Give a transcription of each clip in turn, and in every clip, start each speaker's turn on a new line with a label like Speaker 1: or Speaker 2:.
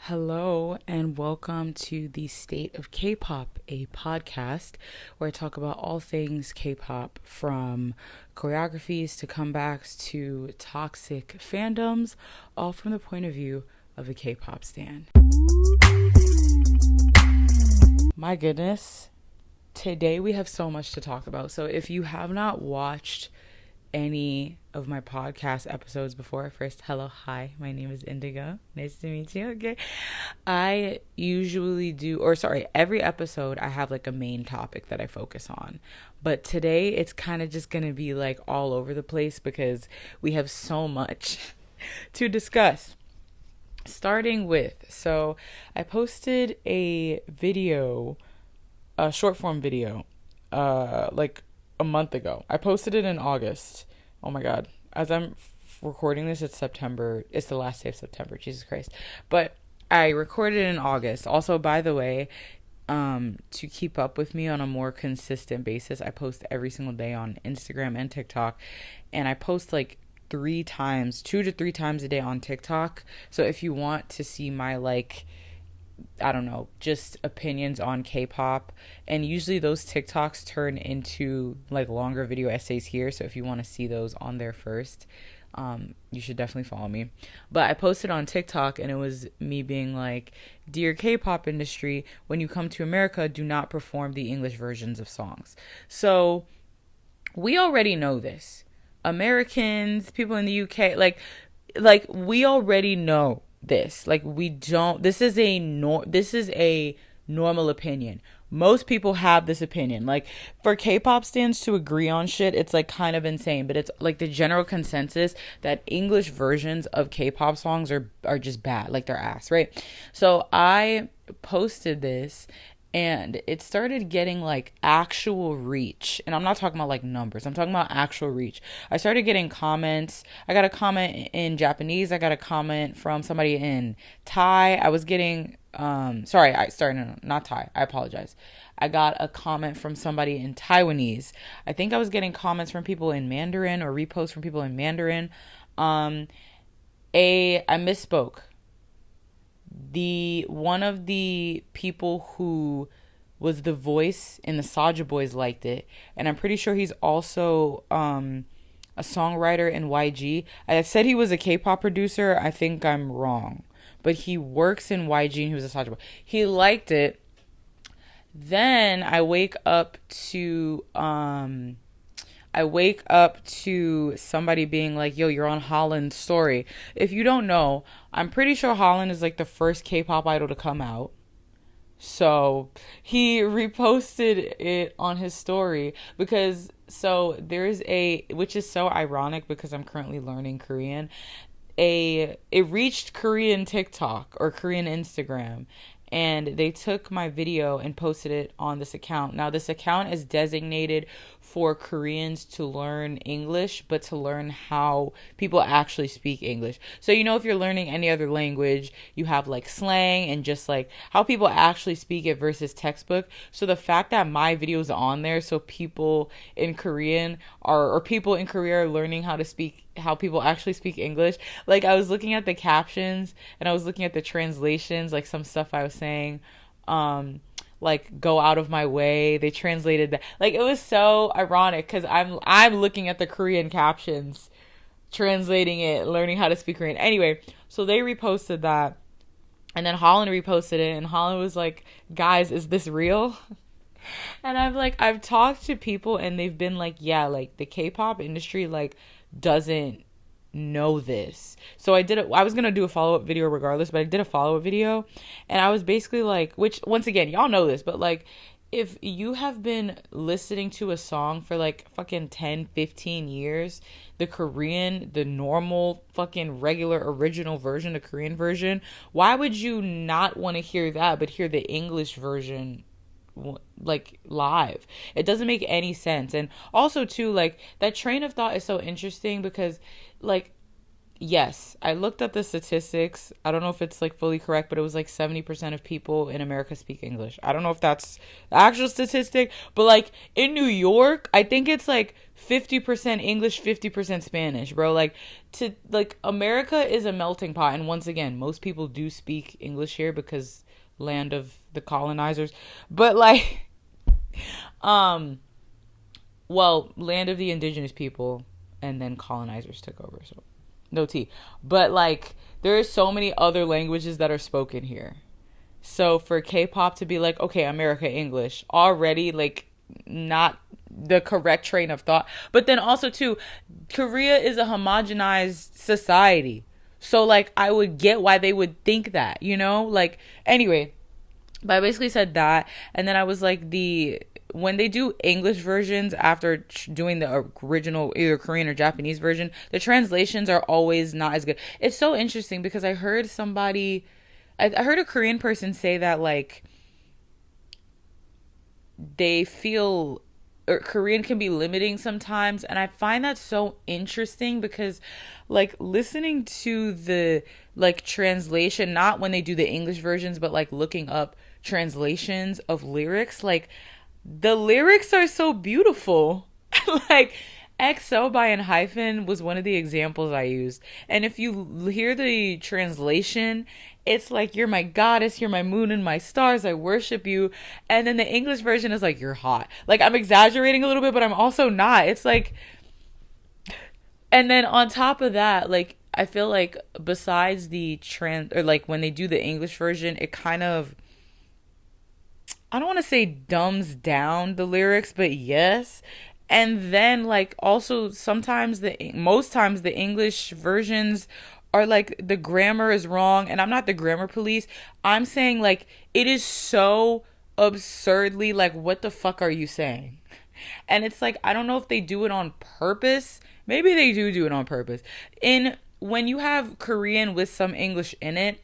Speaker 1: Hello and welcome to the State of K-pop, a podcast where I talk about all things K-pop, from choreographies to comebacks to toxic fandoms, all from the point of view of a K-pop stan. My goodness, today we have so much to talk about. So if you have not watched any of my podcast episodes before, first, hi, my name is Indigo. Nice to meet you. Okay. I usually every episode I have like a main topic that I focus on. But today it's kind of just going to be like all over the place because we have so much to discuss. Starting with, I posted a video, a short form video, like a month ago. I posted it in August. Oh my God. As I'm recording this, it's September. It's the last day of September. Jesus Christ. But I recorded it in August. Also, by the way, to keep up with me on a more consistent basis, I post every single day on Instagram and TikTok. And I post like 2 to 3 times a day on TikTok. So if you want to see my just opinions on K-pop, and usually those TikToks turn into like longer video essays here, so if you want to see those on there first, you should definitely follow me. But I posted on TikTok and it was me being like, dear K-pop industry, when you come to America, do not perform the English versions of songs. So we already know this. Americans, people in the UK, like we already know this. This is a normal opinion. Most people have this opinion. Like, for K-pop stans to agree on shit, it's like kind of insane, but it's like the general consensus that English versions of K-pop songs are just bad, like they're ass, right? So I posted this and it started getting like actual reach. And I'm not talking about like numbers. I'm talking about actual reach. I started getting comments. I got a comment in Japanese. I got a comment from somebody in Thai. I was getting, not Thai. I apologize. I got a comment from somebody in Taiwanese. I think I was getting comments from people in Mandarin or reposts from people in Mandarin. I misspoke. One of the people who was the voice in the Saja Boys liked it, and I'm pretty sure he's also a songwriter in YG. I said he was a K-pop producer. I think I'm wrong, but he works in YG and he was a Saja Boy. He liked it. Then I wake up to somebody being like, yo, you're on Holland's story. If you don't know, I'm pretty sure Holland is like the first K-pop idol to come out. So he reposted it on his story because, which is so ironic because I'm currently learning Korean. It reached Korean TikTok or Korean Instagram, and they took my video and posted it on this account. Now, this account is designated for Koreans to learn English, but to learn how people actually speak English. So, if you're learning any other language, you have like slang and just like how people actually speak it versus textbook. So the fact that my video is on there, so people in Korea are learning how people actually speak English. Like, I was looking at the captions and I was looking at the translations, like some stuff I was saying, like go out of my way. They translated that. Like, it was so ironic because I'm looking at the Korean captions, translating it, learning how to speak Korean. Anyway, so they reposted that, and then Holland reposted it, and Holland was like, guys, is this real? And I've talked to people and they've been like, yeah, like the K-pop industry like doesn't know this. So I was gonna do a follow-up video regardless, but I did a follow-up video, and I was basically like, which once again, y'all know this, but like, if you have been listening to a song for like fucking 10-15 years, the normal fucking regular original version, the Korean version, why would you not want to hear that but hear the English version like live? It doesn't make any sense. And also too, like, that train of thought is so interesting because like Yes, I looked at the statistics. I don't know if it's like fully correct, but it was like 70% of people in America speak English. I don't know if that's the actual statistic, but like in New York, I think it's like 50% English, 50% Spanish, bro. Like to like America is a melting pot, and once again, most people do speak English here because land of the colonizers. But like um well, land of the indigenous people and then colonizers took over. So no tea. But like there are so many other languages that are spoken here. So for K-pop to be like, okay, America English, already like not the correct train of thought. But then also too, Korea is a homogenized society. So like I would get why they would think that, you know? Like anyway, but I basically said that, and then I was like, the when they do English versions after doing the original either Korean or Japanese version, the translations are always not as good. It's so interesting because I heard somebody, I heard a Korean person say that like they feel or Korean can be limiting sometimes, and I find that so interesting because like listening to the like translation, not when they do the English versions, but like looking up translations of lyrics, like the lyrics are so beautiful. Like EXO by Hyphen was one of the examples I used. And if you hear the translation, it's like, you're my goddess, you're my moon and my stars, I worship you. And then the English version is like, you're hot. Like, I'm exaggerating a little bit, but I'm also not. It's like, and then on top of that, like, I feel like besides the or like when they do the English version, it kind of, I don't want to say dumbs down the lyrics, but yes. And then like also sometimes most times the English versions are like the grammar is wrong, and I'm not the grammar police. I'm saying like it is so absurdly like, what the fuck are you saying? And it's like, I don't know if they do it on purpose. Maybe they do it on purpose. In when you have Korean with some English in it,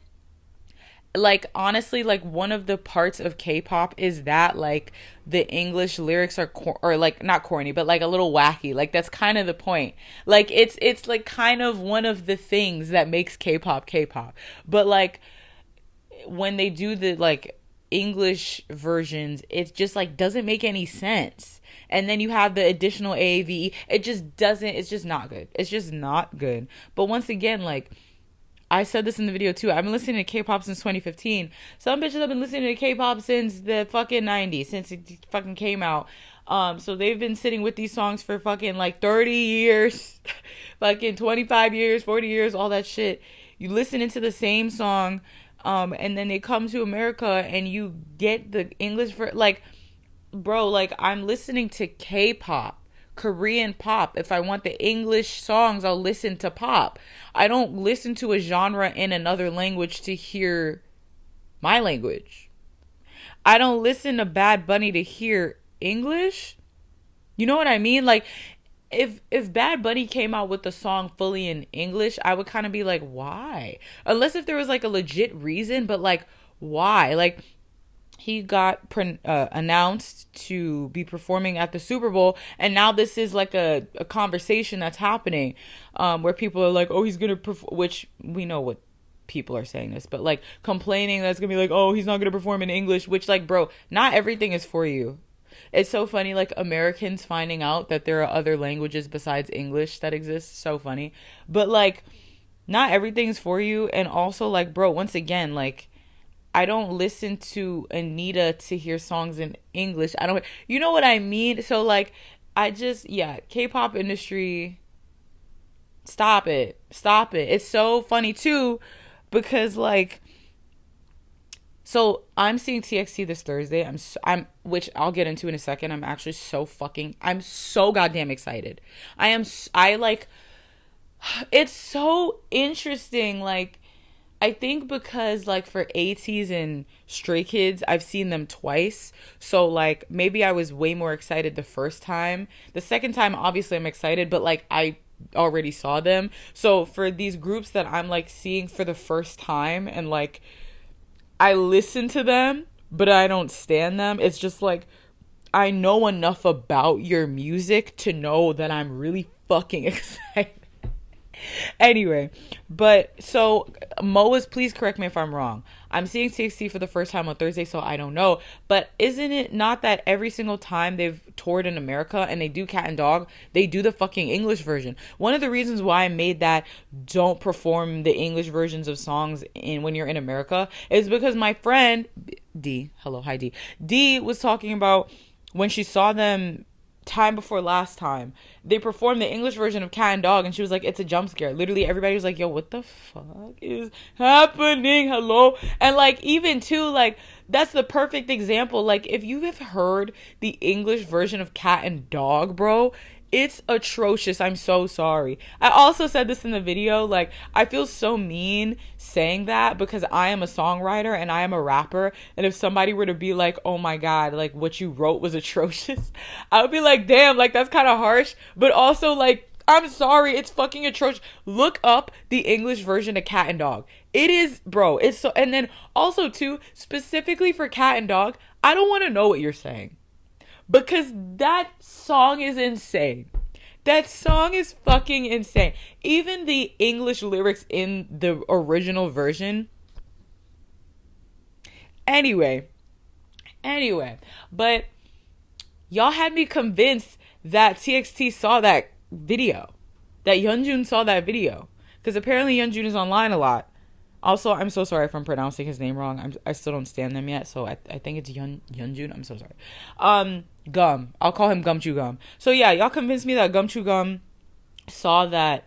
Speaker 1: like honestly, like one of the parts of K-pop is that like the English lyrics are or like not corny, but like a little wacky. Like that's kind of the point. Like it's like kind of one of the things that makes K-pop K-pop. But like when they do the like English versions, it just like doesn't make any sense. And then you have the additional AAVE. It just doesn't. It's just not good. It's just not good. But once again, like I said this in the video too, I've been listening to K-pop since 2015. Some bitches have been listening to K-pop since the fucking 90s, since it fucking came out. So they've been sitting with these songs for fucking like 30 years, fucking 25 years, 40 years, all that shit. You listening to the same song, and then they come to America and you get the English for like, bro, like I'm listening to K-pop. Korean pop. If I want the English songs, I'll listen to pop. I don't listen to a genre in another language to hear my language. I don't listen to Bad Bunny to hear English. You know what I mean? Like if Bad Bunny came out with the song fully in English, I would kind of be like, why? Unless if there was like a legit reason, but like why? Like he got announced to be performing at the Super Bowl, and now this is like a conversation that's happening where people are like, oh, he's gonna perform, which we know what people are saying this, but like complaining that's gonna be like, oh, he's not gonna perform in English, which like, bro, not everything is for you. It's so funny, like Americans finding out that there are other languages besides English that exist. So funny. But like not everything's for you. And also like, bro, once again, like I don't listen to Anita to hear songs in English. I don't, you know what I mean? So like, I just, yeah, K-pop industry, stop it. Stop it. It's so funny too, because like, so I'm seeing TXT this Thursday. Which I'll get into in a second. I'm so goddamn excited. I like, it's so interesting. Like, I think because like for ateez and Stray Kids, I've seen them twice. So like maybe I was way more excited the first time. The second time, obviously I'm excited, but like I already saw them. So for these groups that I'm like seeing for the first time and like I listen to them, but I don't stan them. It's just like I know enough about your music to know that I'm really fucking excited. Anyway, but so Moas, please correct me if I'm wrong. I'm seeing TXT for the first time on Thursday, so I don't know. But isn't it not that every single time they've toured in America and they do Cat and Dog, they do the fucking English version? One of the reasons why I made that don't perform the English versions of songs in when you're in America is because my friend D, hello, hi D, D was talking about when she saw them time before last time, they performed the English version of Cat and Dog, and she was like, it's a jump scare. Literally everybody was like, yo, what the fuck is happening? Hello. And like, even too, like, that's the perfect example. Like, if you have heard the English version of Cat and Dog, bro, it's atrocious. I'm so sorry. I also said this in the video. Like, I feel so mean saying that because I am a songwriter and I am a rapper. And if somebody were to be like, oh my God, like what you wrote was atrocious, I would be like, damn, like that's kind of harsh. But also, like, I'm sorry, it's fucking atrocious. Look up the English version of Cat and Dog. It is, bro, it's so. And then also, too, specifically for Cat and Dog, I don't want to know what you're saying. Because that song is insane. That song is fucking insane. Even the English lyrics in the original version. Anyway. But y'all had me convinced that TXT saw that video. That Yeonjun saw that video. Because apparently Yeonjun is online a lot. Also, I'm so sorry if I'm pronouncing his name wrong. I still don't stand them yet, so I think it's Yeonjun. I'm so sorry. Gum. I'll call him Gumchu Gum. So yeah, y'all convinced me that Gumchu Gum saw that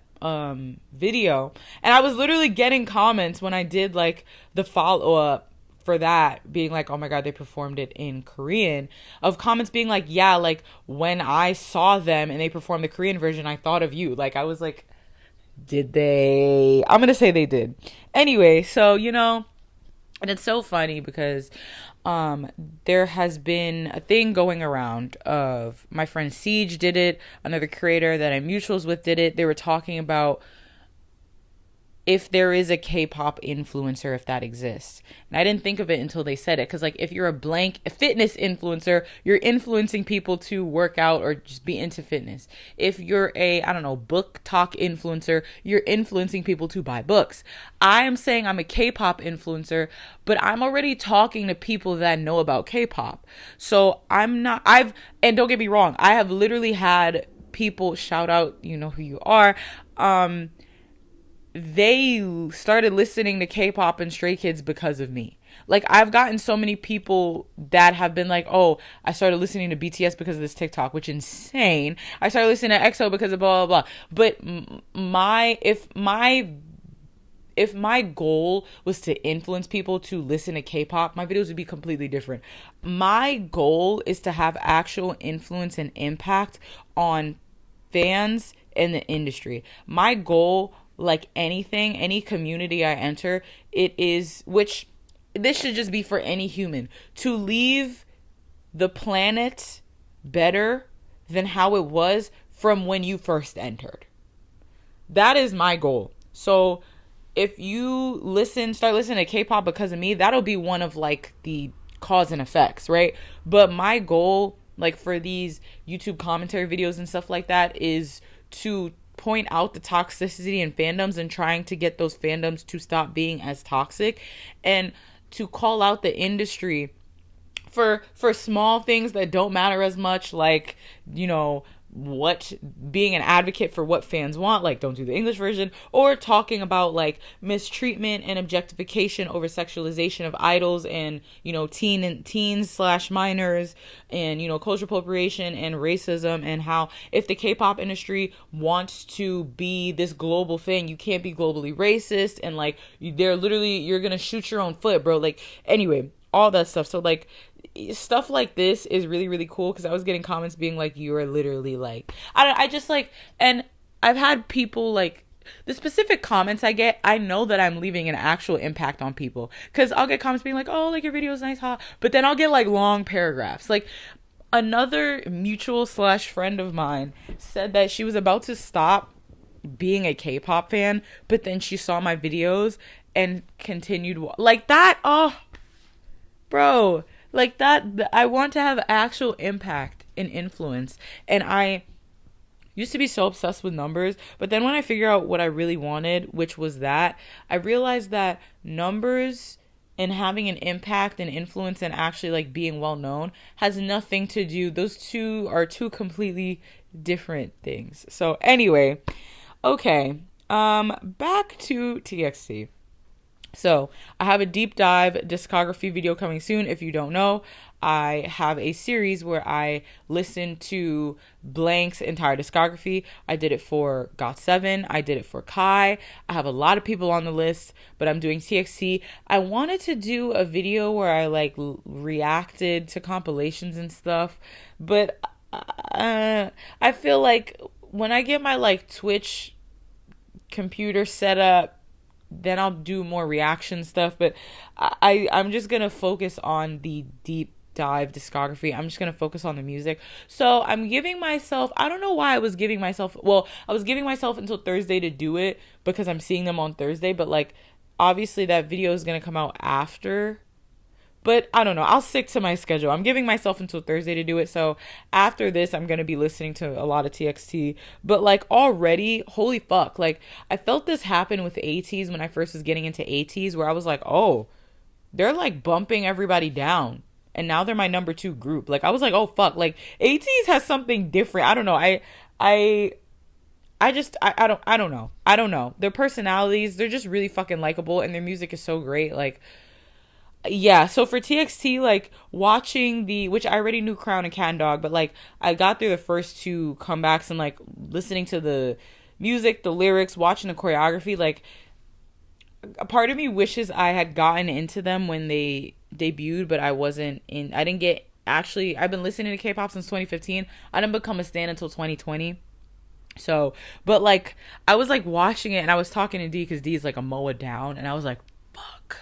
Speaker 1: video, and I was literally getting comments when I did like the follow up for that, being like, oh my God, they performed it in Korean, of comments being like, yeah, like when I saw them and they performed the Korean version, I thought of you. Like, I was like, did they? I'm gonna say they did. Anyway, so and it's so funny because there has been a thing going around of my friend Siege did it, another creator that I'm mutuals with did it. They were talking about if there is a K-pop influencer, if that exists. And I didn't think of it until they said it. Because, like, if you're a fitness influencer, you're influencing people to work out or just be into fitness. If you're a, I don't know, book talk influencer, you're influencing people to buy books. I am saying I'm a K-pop influencer, but I'm already talking to people that know about K-pop. So and don't get me wrong, I have literally had people shout out, you know who you are, they started listening to K-pop and Stray Kids because of me. Like, I've gotten so many people that have been like, oh, I started listening to BTS because of this TikTok, which is insane. I started listening to EXO because of blah, blah, blah. But if my goal was to influence people to listen to K-pop, my videos would be completely different. My goal is to have actual influence and impact on fans in the industry. My goal, like anything, any community I enter, it is, which this should just be for any human, to leave the planet better than how it was from when you first entered. That is my goal. So if you start listening to K-pop because of me, that'll be one of like the cause and effects, right? But my goal, like for these YouTube commentary videos and stuff like that, is to point out the toxicity in fandoms and trying to get those fandoms to stop being as toxic, and to call out the industry for small things that don't matter as much, like, what being an advocate for what fans want, like don't do the English version, or talking about like mistreatment and objectification over sexualization of idols and teens / minors, and cultural appropriation and racism, and how if the K-pop industry wants to be this global thing, you can't be globally racist, and like you're gonna shoot your own foot, bro. Like, anyway, all that stuff. So like stuff like this is really, really cool, because I was getting comments being like, you are literally like, I just like, and I've had people like, the specific comments I get, I know that I'm leaving an actual impact on people, because I'll get comments being like, oh, like your video is nice, huh? But then I'll get like long paragraphs. Like, another mutual / friend of mine said that she was about to stop being a K-pop fan, but then she saw my videos and continued like that. Oh, bro, like that. I want to have actual impact and influence, and I used to be so obsessed with numbers, but then when I figure out what I really wanted, which was that, I realized that numbers and having an impact and influence and actually like being well known has nothing to do. Those two are two completely different things. So anyway, okay. Back to TXT. So I have a deep dive discography video coming soon. If you don't know, I have a series where I listen to Blank's entire discography. I did it for GOT7. I did it for Kai. I have a lot of people on the list, but I'm doing TXT. I wanted to do a video where I like reacted to compilations and stuff, but I feel like when I get my like Twitch computer set up, then I'll do more reaction stuff. But I'm just gonna focus on the deep dive discography. I'm just gonna focus on the music. So I'm giving myself, I don't know why I was giving myself, well, I was giving myself until Thursday to do it because I'm seeing them on Thursday, but like obviously that video is gonna come out after. But I don't know. I'll stick to my schedule. I'm giving myself until Thursday to do it. So after this, I'm going to be listening to a lot of TXT. But like already, holy fuck. Like I felt this happen with ateez when I first was getting into ateez, where I was like, oh, they're like bumping everybody down. And now they're my number 2 group. Like I was like, oh fuck. Like ateez has something different. I don't know. I don't know. I don't know. Their personalities, they're just really fucking likable. And their music is so great. Like, yeah, so for TXT, like watching which I already knew Crown and Cat Dog, but like I got through the first 2 comebacks and like listening to the music, the lyrics, watching the choreography, like a part of me wishes I had gotten into them when they debuted, but I didn't get, actually, I've been listening to K-pop since 2015. I didn't become a stan until 2020. So, but like I was like watching it and I was talking to D because D is like a moa down, and I was like, fuck.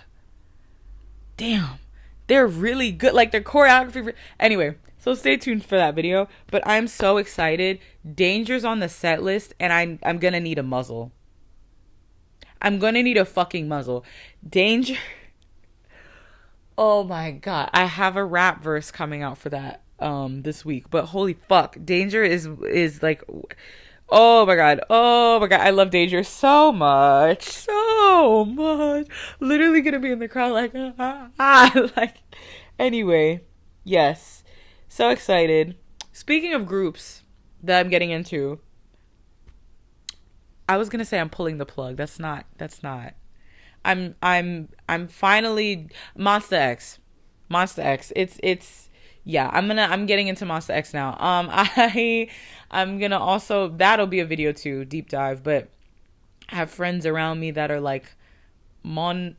Speaker 1: Damn, they're really good. Like their choreography. Anyway, so stay tuned for that video. But I'm so excited. Danger's on the set list, and I'm gonna need a muzzle. I'm gonna need a fucking muzzle. Danger. Oh my god, I have a rap verse coming out for that this week. But holy fuck, Danger is like. Oh my god. I love Danger so much. Literally gonna be in the crowd like like anyway. Yes. So excited. Speaking of groups that I'm getting into, I was gonna say I'm pulling the plug. That's not. I'm finally Monsta X. It's yeah, I'm getting into Monsta X now. I'm gonna also, that'll be a video too, deep dive, but I have friends around me that are like Mon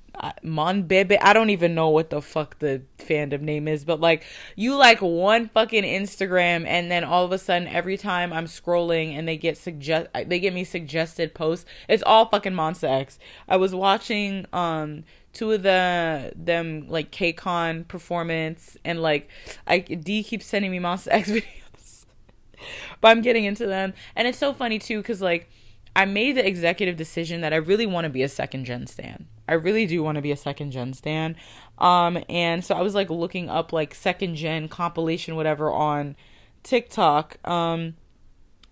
Speaker 1: Bebe. I don't even know what the fuck the fandom name is, but like you like one fucking Instagram and then all of a sudden every time I'm scrolling and they get me suggested posts, it's all fucking Monsta X. I was watching 2 of them like KCON performance, and like D keeps sending me Monsta X videos. But I'm getting into them, and it's so funny too because like I made the executive decision that I really want to be a second gen stan. I really do want to be a second gen stan. And so I was like looking up like second gen compilation whatever on TikTok. And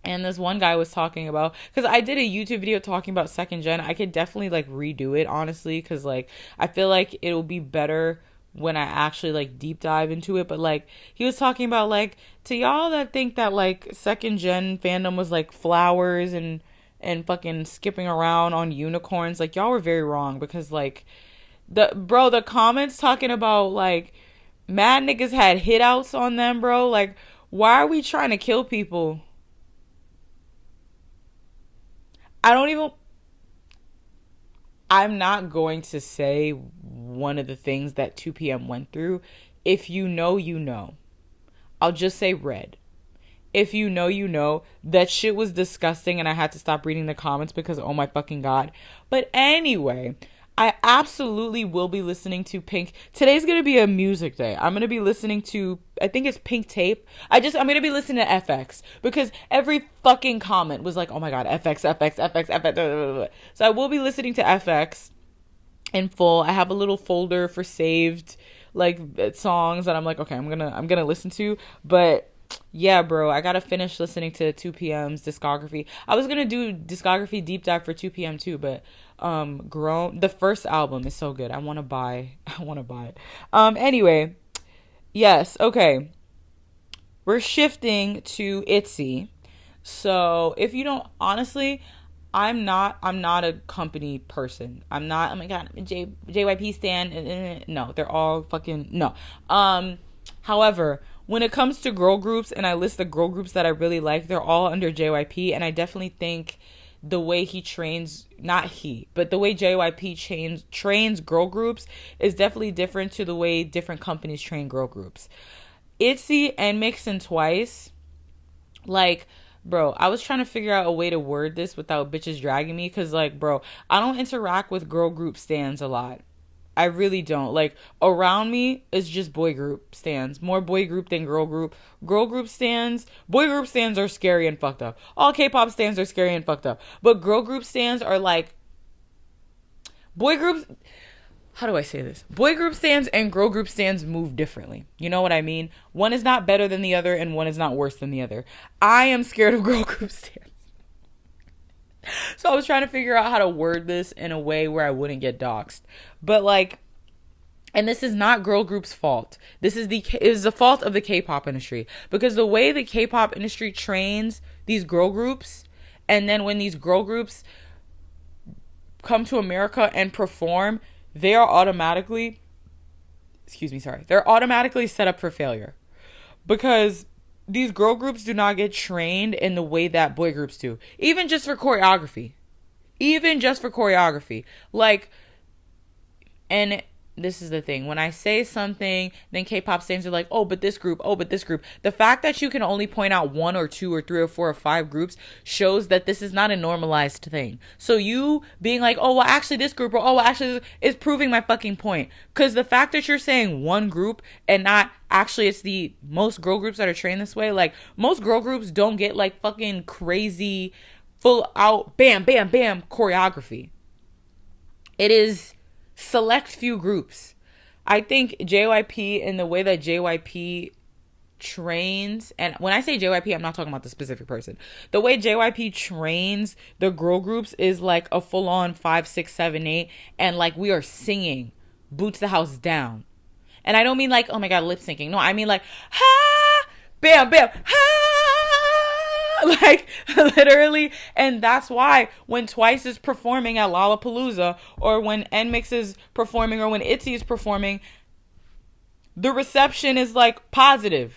Speaker 1: this one guy was talking about, because I did a YouTube video talking about second gen. I could definitely like redo it honestly, because like I feel like it'll be better when I actually like deep dive into it. But like he was talking about like, to y'all that think that like second gen fandom was like flowers and fucking skipping around on unicorns, like y'all were very wrong, because like the comments talking about like mad niggas had hit outs on them, bro. Like why are we trying to kill people? I'm not going to say one of the things that 2PM went through. If you know, you know. I'll just say red. If you know, you know. That shit was disgusting and I had to stop reading the comments because oh my fucking god. But anyway, I absolutely will be listening to Pink. Today's going to be a music day. I'm going to be listening to, I think it's Pink Tape. I'm going to be listening to FX because every fucking comment was like, oh my god, FX. So I will be listening to FX in full. I have a little folder for saved like songs that I'm like, okay, I'm going to listen to. But Yeah, bro, I gotta finish listening to 2PM's discography. I was gonna do discography deep dive for 2PM too, but Grown, the first album is so good. I wanna buy I wanna buy it. Anyway, yes, okay. We're shifting to ITZY. So if you don't, honestly, I'm not a company person. I'm not, oh my god, I'm a JYP stan. No, they're all fucking no. However, when it comes to girl groups and I list the girl groups that I really like, they're all under JYP, and I definitely think the way he trains, not he, but the way JYP trains girl groups is definitely different to the way different companies train girl groups. ITZY and Mix and Twice, like, bro, I was trying to figure out a way to word this without bitches dragging me, because, like, bro, I don't interact with girl group stans a lot. I really don't. Like, around me is just boy group stans. More boy group than girl group. Girl group stans, boy group stans are scary and fucked up. All K-pop stans are scary and fucked up. But girl group stans are like, boy groups, how do I say this? Boy group stans and girl group stans move differently. You know what I mean? One is not better than the other and one is not worse than the other. I am scared of girl group stans. So I was trying to figure out how to word this in a way where I wouldn't get doxxed. But like, and this is not girl group's fault. This is the fault of the K-pop industry, because the way the K-pop industry trains these girl groups, and then when these girl groups come to America and perform, they are automatically, they're automatically set up for failure, because these girl groups do not get trained in the way that boy groups do. Even just for choreography. Like, and this is the thing. When I say something, then K-pop stans are like, oh, but this group. The fact that you can only point out one or two or three or four or five groups shows that this is not a normalized thing. So you being like, oh, well, actually this group, or oh, well, actually this, is proving my fucking point. Because the fact that you're saying one group and not actually it's the most girl groups that are trained this way. Like, most girl groups don't get like fucking crazy full out bam, bam, bam choreography. It is select few groups. I think JYP, in the way that JYP trains, and when I say JYP, I'm not talking about the specific person. The way JYP trains the girl groups is like a full on 5, 6, 7, 8, and like we are singing boots the house down. And I don't mean like, oh my god, lip syncing. No, I mean like, ha, bam, bam, ha, like literally. And that's why when Twice is performing at Lollapalooza, or when NMIX is performing, or when ITZY is performing, the reception is like positive.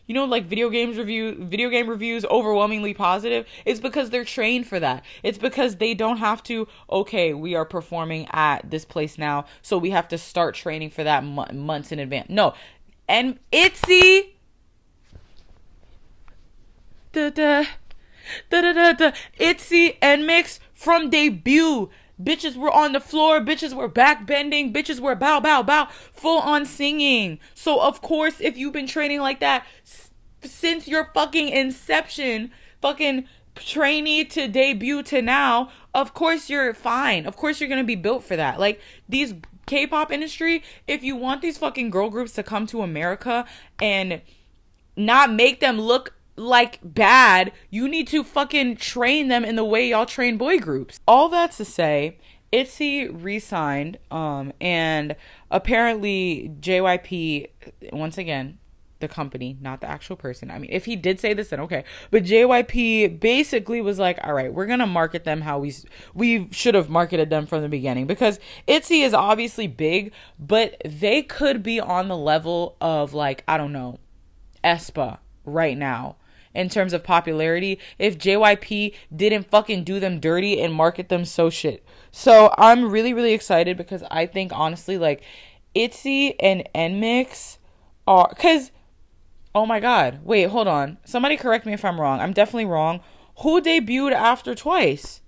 Speaker 1: You know, like video game reviews overwhelmingly positive. It's because they're trained for that. It's because they don't have to, okay, we are performing at this place now, so we have to start training for that months in advance. No. And ITZY, ITZY and Mix from debut. Bitches were on the floor. Bitches were back bending. Bitches were bow, bow, bow. Full on singing. So, of course, if you've been training like that since your fucking inception, fucking trainee to debut to now, of course you're fine. Of course you're going to be built for that. Like, these K-pop industry, if you want these fucking girl groups to come to America and not make them look like bad, you need to fucking train them in the way y'all train boy groups. All that's to say, ITZY re-signed, and apparently JYP, once again, the company, not the actual person. I mean, if he did say this, then okay. But JYP basically was like, all right, we're going to market them how we should have marketed them from the beginning. Because ITZY is obviously big, but they could be on the level of, like, I don't know, aespa right now in terms of popularity, if JYP didn't fucking do them dirty and market them so shit. So I'm really, really excited, because I think, honestly, like, ITZY and NMIX are, because, oh my god, wait, hold on, somebody correct me if I'm wrong. I'm definitely wrong. Who debuted after Twice?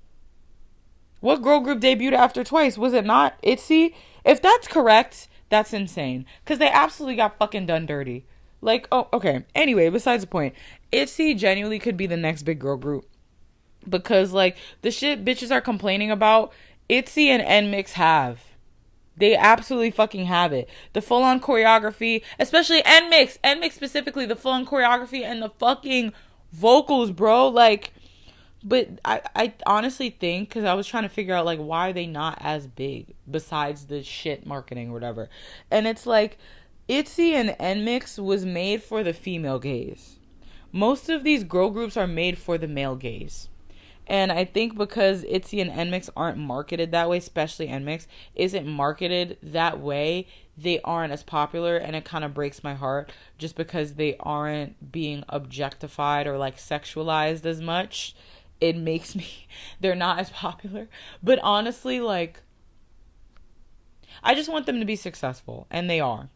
Speaker 1: What girl group debuted after Twice? Was it not ITZY? If that's correct, that's insane, because they absolutely got fucking done dirty. Like, oh, okay. Anyway, besides the point, ITZY genuinely could be the next big girl group. Because, like, the shit bitches are complaining about, ITZY and NMIX have. They absolutely fucking have it. The full on choreography, especially NMIX specifically, the full on choreography and the fucking vocals, bro. Like, but I honestly think, because I was trying to figure out, like, why are they not as big besides the shit marketing or whatever. And it's like, ITZY and NMIX was made for the female gaze. Most of these girl groups are made for the male gaze. And I think because ITZY and NMIX aren't marketed that way, especially NMIX isn't marketed that way, they aren't as popular, and it kind of breaks my heart just because they aren't being objectified or like sexualized as much. It makes me, they're not as popular. But honestly, like, I just want them to be successful, and they are.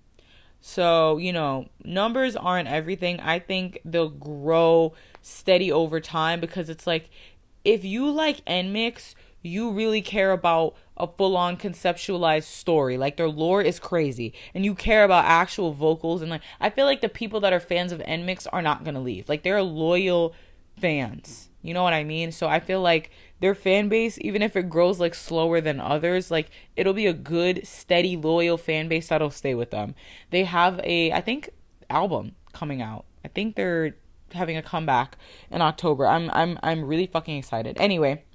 Speaker 1: So, you know, numbers aren't everything. I think they'll grow steady over time, because it's like, if you like NMIX, you really care about a full-on conceptualized story. Like, their lore is crazy, and you care about actual vocals. And like, I feel like the people that are fans of NMIX are not gonna leave. Like, they're loyal fans. You know what I mean? So I feel like their fan base, even if it grows like slower than others, like, it'll be a good, steady, loyal fan base that'll stay with them. They have I think, album coming out. I think they're having a comeback in October. I'm really fucking excited. Anyway,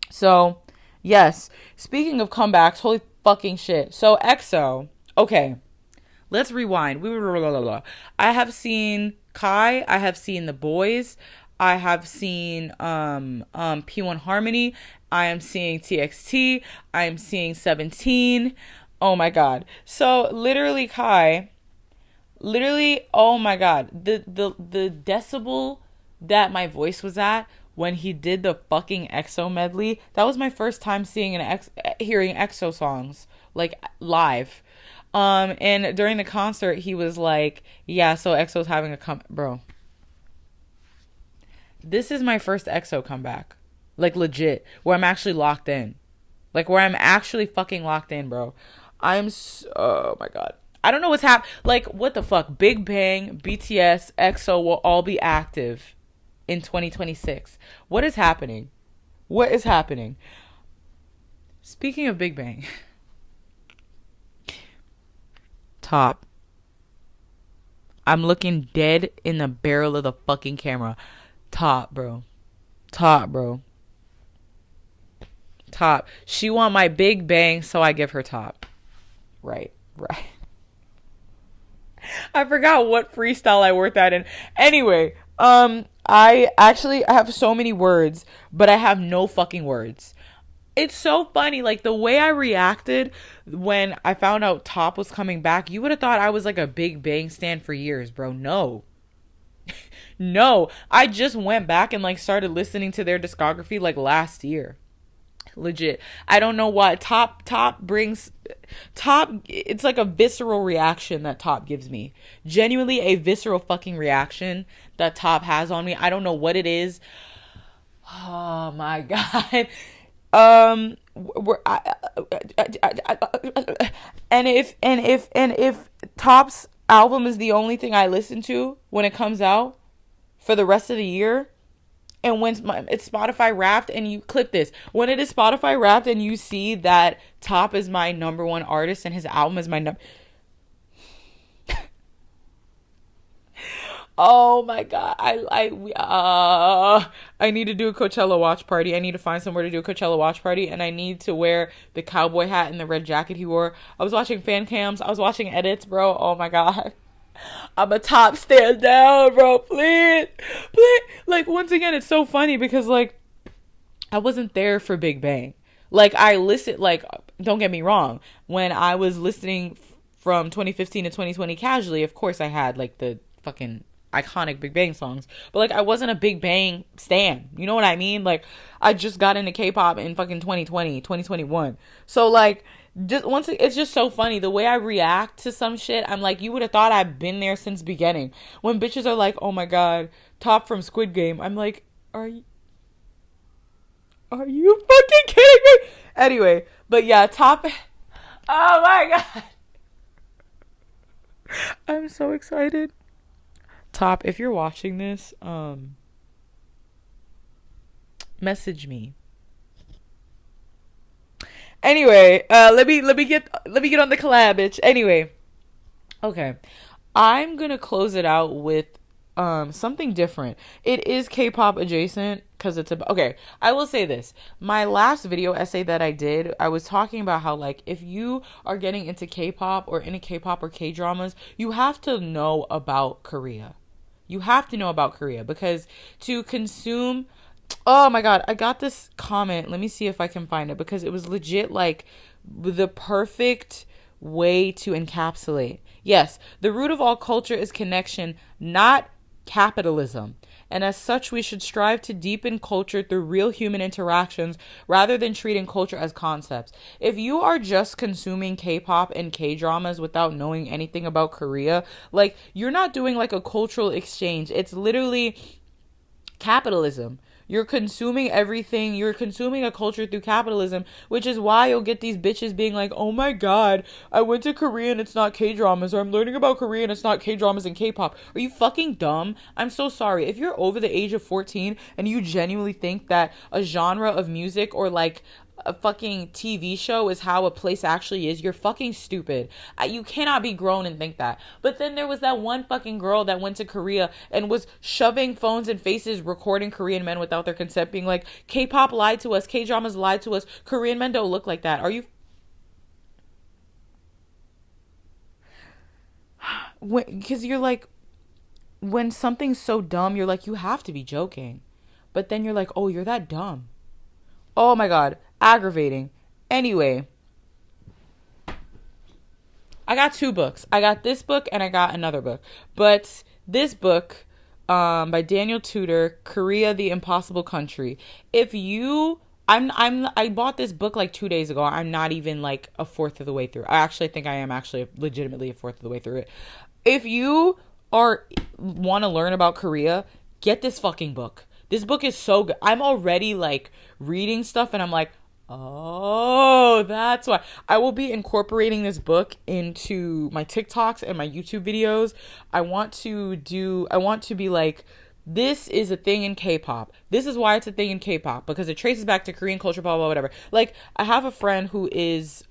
Speaker 1: so yes, speaking of comebacks, holy fucking shit. So EXO, okay, let's rewind. I have seen Kai, I have seen The Boys, I have seen P1 Harmony, I am seeing TXT, I am seeing 17. Oh my god. So literally Kai, oh my god, the decibel that my voice was at when he did the fucking EXO medley, that was my first time seeing hearing EXO songs like live. And during the concert he was like, yeah, so EXO's having a bro. This is my first EXO comeback. Like, legit. Where I'm actually locked in. Like, where I'm actually fucking locked in, bro. Oh my god. I don't know what's happening. Like, what the fuck? Big Bang, BTS, EXO will all be active in 2026. What is happening? What is happening? Speaking of Big Bang. Top. I'm looking dead in the barrel of the fucking camera. Top, bro. Top. She want my Big Bang, so I give her top. Right. I forgot what freestyle I worked that in. Anyway, I have so many words, but I have no fucking words. It's so funny, like, the way I reacted when I found out Top was coming back. You would have thought I was like a Big Bang stan for years, bro. No, I just went back and like started listening to their discography like last year. Legit. I don't know why. Top brings it's like a visceral reaction that Top gives me. Genuinely a visceral fucking reaction that Top has on me. I don't know what it is. Oh my god. And if Top's album is the only thing I listen to when it comes out for the rest of the year, and when it's Spotify Wrapped, and you clip this, when it is Spotify Wrapped and you see that Top is my number one artist and his album is my oh my god, I need to do a Coachella watch party. I need to find somewhere to do a Coachella watch party, and I need to wear the cowboy hat and the red jacket he wore. I was watching fan cams, I was watching edits, bro. Oh my god, I'm a Top stand down, bro. Please. Like, once again, it's so funny because, like, I wasn't there for Big Bang. Like, I listened, like, don't get me wrong, when I was listening from 2015 to 2020 casually, of course I had like the fucking iconic Big Bang songs, but like, I wasn't a Big Bang stan. You know what I mean? Like, I just got into K-pop in fucking 2020, 2021. So like, just once, it's just so funny the way I react to some shit. I'm like, you would have thought I've been there since beginning. When bitches are like, oh my god, Top from Squid Game, I'm like, are you fucking kidding me? Anyway, but yeah, Top. Oh my god, I'm so excited. Top, if you're watching this, message me. Anyway, let me get on the collab, bitch. Anyway, okay. I'm gonna close it out with something different. It is K-pop adjacent because it's about, okay, I will say this. My last video essay that I did, I was talking about how, like, if you are getting into K-pop or into K-pop or K-dramas, you have to know about Korea. You have to know about Korea because to consume, oh my god, I got this comment. Let me see if I can find it because it was legit like the perfect way to encapsulate. Yes, the root of all culture is connection, not capitalism. And as such, we should strive to deepen culture through real human interactions rather than treating culture as concepts. If you are just consuming K-pop and K-dramas without knowing anything about Korea, like, you're not doing like a cultural exchange. It's literally capitalism. You're consuming everything. You're consuming a culture through capitalism, which is why you'll get these bitches being like, oh my god, I went to Korea and it's not K-dramas, or I'm learning about Korea and it's not K-dramas and K-pop. Are you fucking dumb? I'm so sorry. If you're over the age of 14 and you genuinely think that a genre of music or like a fucking TV show is how a place actually is, you're fucking stupid. You cannot be grown and think that. But then there was that one fucking girl that went to Korea and was shoving phones in faces, recording Korean men without their consent, being like, K-pop lied to us, K-dramas lied to us, Korean men don't look like that. Are you... Because you're like, when something's so dumb, you're like, you have to be joking. But then you're like, oh, you're that dumb. Oh my god, aggravating. Anyway, I got two books. I got this book and I got another book. But this book, by Daniel Tudor, Korea, the Impossible Country. If you, I bought this book like 2 days ago. I'm not even like a fourth of the way through. I actually think I am actually legitimately a fourth of the way through it. If you want to learn about Korea, get this fucking book. This book is so good. I'm already like reading stuff and I'm like, oh, that's why. I will be incorporating this book into my TikToks and my YouTube videos. I want to be like, this is a thing in K-pop. This is why it's a thing in K-pop, because it traces back to Korean culture, blah, blah, whatever. Like, I have a friend who is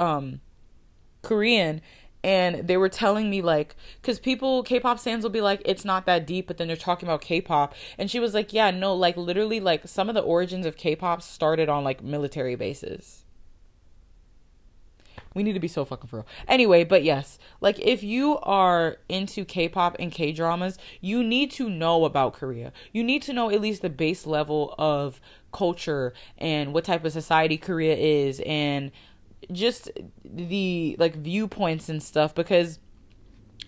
Speaker 1: Korean, and they were telling me, like, because K-pop fans will be like, it's not that deep, but then they're talking about K-pop. And she was like, yeah, no, like, literally, like, some of the origins of K-pop started on, like, military bases. We need to be so fucking for real. Anyway, but yes, like, if you are into K-pop and K-dramas, you need to know about Korea. You need to know at least the base level of culture and what type of society Korea is, and just the like viewpoints and stuff, because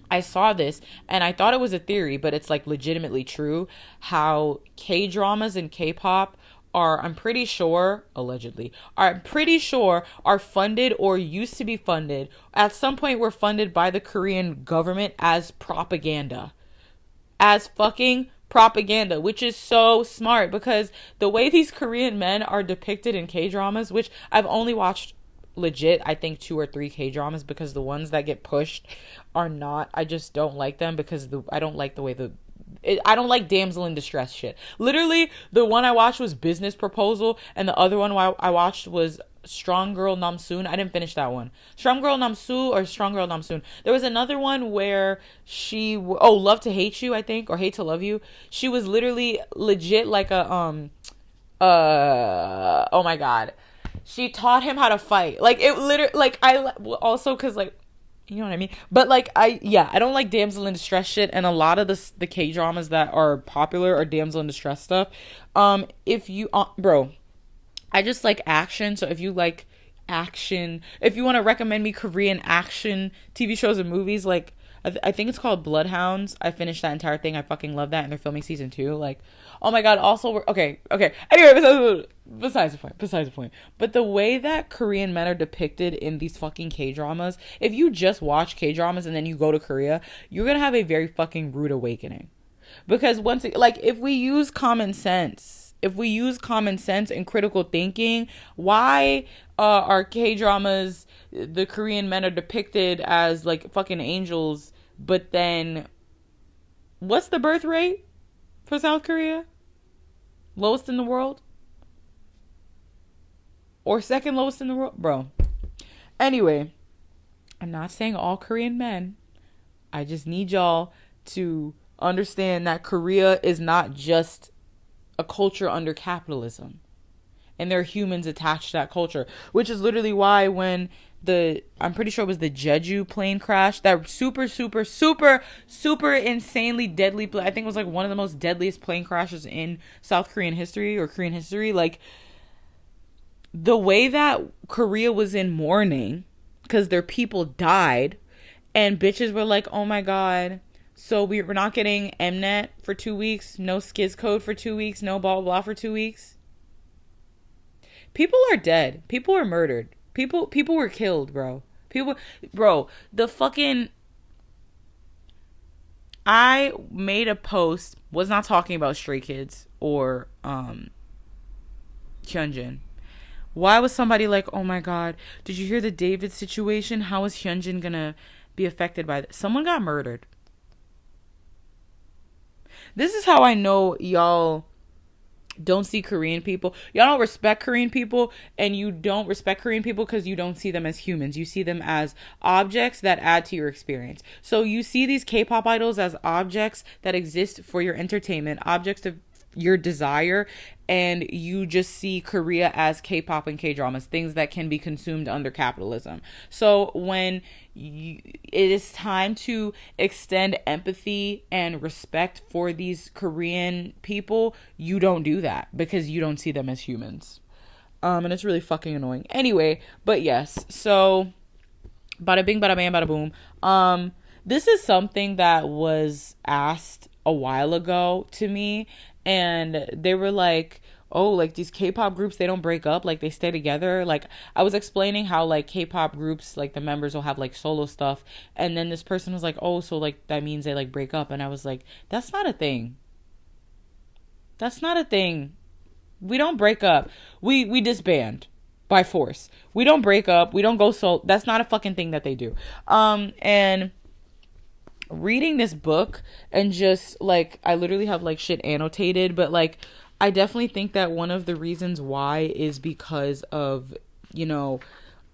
Speaker 1: I saw this and I thought it was a theory, but it's like legitimately true, how K-dramas and K-pop are, I'm pretty sure, allegedly, I'm pretty sure are funded or used to be funded, at some point were funded by the Korean government as propaganda. As fucking propaganda, which is so smart, because the way these Korean men are depicted in K-dramas, which I've only watched legit I think 2 or 3 K-dramas, because the ones that get pushed are not, I just don't like them, because I don't like the way I don't like damsel in distress shit. Literally, the one I watched was Business Proposal, and the other one I watched was Strong Girl Namsoon. I didn't finish that one. Strong Girl Namsoo or Strong Girl Namsoon. There was another one where Love to Hate You, I think, or Hate to Love You. She was literally legit like a oh my god. She taught him how to fight. Like, it literally, like, I also, because, like, you know what I mean? But, like, I don't like damsel in distress shit, and a lot of the K-dramas that are popular are damsel in distress stuff. If you, bro, I just like action, so if you like action, if you want to recommend me Korean action TV shows and movies, like, I think it's called Bloodhounds. I finished that entire thing. I fucking love that, and they're filming season 2. Like, oh my god. Also, okay. Anyway, besides the point. But the way that Korean men are depicted in these fucking K-dramas, if you just watch K-dramas and then you go to Korea, you're gonna have a very fucking rude awakening. Because if we use common sense and critical thinking, why are K-dramas, the Korean men are depicted as like fucking angels, but then what's the birth rate for South Korea? Lowest in the world? Or second lowest in the world? Bro, Anyway, I'm not saying all Korean men. I just need y'all to understand that Korea is not just a culture under capitalism. And there are humans attached to that culture, which is literally why when I'm pretty sure it was the Jeju plane crash, that super, super, super, super insanely deadly, I think it was like one of the most deadliest plane crashes in South Korean history or Korean history. Like, the way that Korea was in mourning because their people died, and bitches were like, oh my God, so we're not getting Mnet for 2 weeks, no Skiz code for 2 weeks, no blah, blah, blah for 2 weeks. People are dead. People are murdered. People were killed, bro. The fucking... I made a post, was not talking about Stray Kids or Hyunjin. Why was somebody like, oh my God, did you hear the David situation? How is Hyunjin gonna be affected by this? Someone got murdered. This is how I know y'all don't see Korean people. Y'all don't respect Korean people, and you don't respect Korean people because you don't see them as humans. You see them as objects that add to your experience. So you see these K-pop idols as objects that exist for your entertainment, objects of your desire, and you just see Korea as K-pop and K-dramas, things that can be consumed under capitalism. So when it is time to extend empathy and respect for these Korean people, you don't do that because you don't see them as humans. And it's really fucking annoying. Anyway, but yes, so bada bing, bada bam, bada boom. This is something that was asked a while ago to me, and they were like, oh, like these K-pop groups, they don't break up, like they stay together. Like, I was explaining how like K-pop groups, like the members will have like solo stuff, and then this person was like, oh, so like that means they like break up. And I was like, that's not a thing. That's not a thing. We don't break up. We disband by force. We don't break up. We don't go solo. That's not a fucking thing that they do. And reading this book and just like, I literally have like shit annotated, but like, I definitely think that one of the reasons why is because of, you know,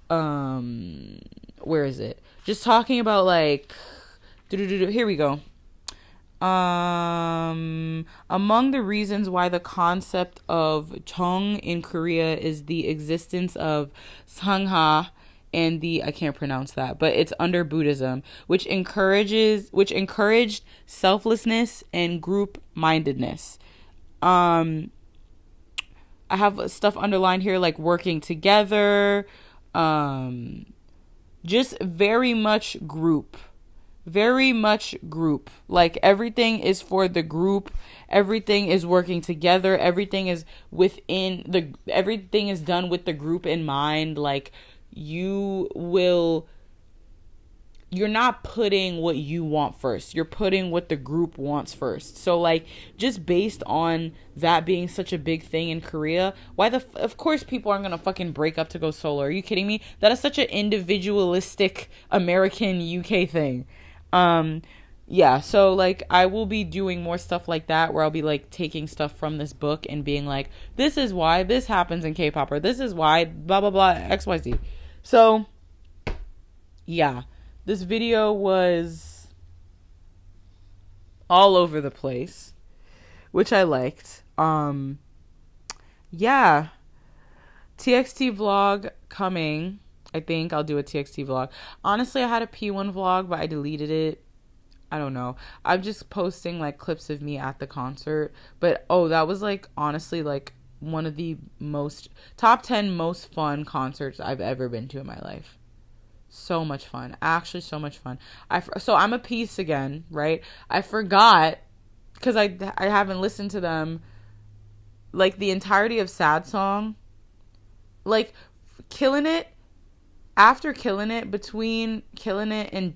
Speaker 1: where is it? Just talking about like, here we go. Among the reasons why the concept of choom in Korea is the existence of sangha and I can't pronounce that, but it's under Buddhism, which encouraged selflessness and group mindedness. I have stuff underlined here like working together, just very much group, like everything is for the group, everything is working together, everything is everything is done with the group in mind. Like, you're not putting what you want first. You're putting what the group wants first. So like, just based on that being such a big thing in Korea, of course people aren't going to fucking break up to go solo. Are you kidding me? That is such an individualistic American UK thing. Yeah, so like, I will be doing more stuff like that where I'll be like taking stuff from this book and being like, this is why this happens in K-pop, or this is why blah, blah, blah, XYZ. So yeah. This video was all over the place, which I liked. Yeah. TXT vlog coming. I think I'll do a TXT vlog. Honestly, I had a P1 vlog, but I deleted it. I don't know. I'm just posting like clips of me at the concert. But that was like, honestly, like one of the top 10 most fun concerts I've ever been to in my life. So much fun. Actually, so much fun. So I'm a piece again, right? I forgot, because I haven't listened to them, like the entirety of Sad Song. Like, Killing It, after Killing It, between Killing It and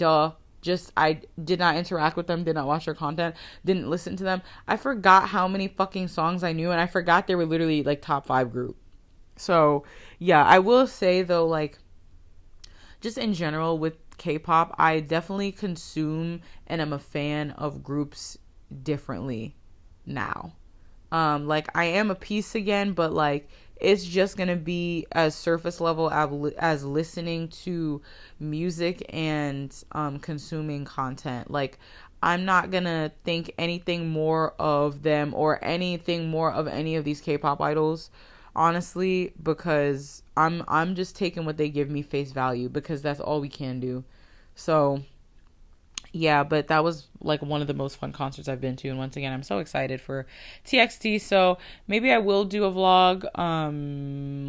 Speaker 1: just, I did not interact with them, did not watch their content, didn't listen to them. I forgot how many fucking songs I knew, and I forgot they were literally like top 5 group. So, yeah, I will say though, like, just in general with K-pop, I definitely consume and am a fan of groups differently now. Like, I am a piece again, but like, it's just gonna be as surface level as listening to music and consuming content. Like, I'm not gonna think anything more of them or anything more of any of these K-pop idols, honestly, because I'm just taking what they give me face value, because that's all we can do. So yeah, but that was like one of the most fun concerts I've been to, and once again, I'm so excited for TXT. So maybe I will do a vlog.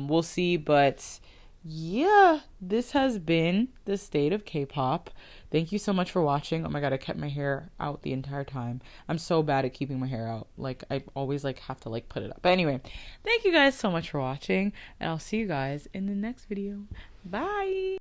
Speaker 1: We'll see, but yeah, this has been the state of K-pop. Thank you so much for watching. Oh my god, I kept my hair out the entire time. I'm so bad at keeping my hair out. Like, I always like have to like put it up. But anyway, thank you guys so much for watching, and I'll see you guys in the next video. Bye.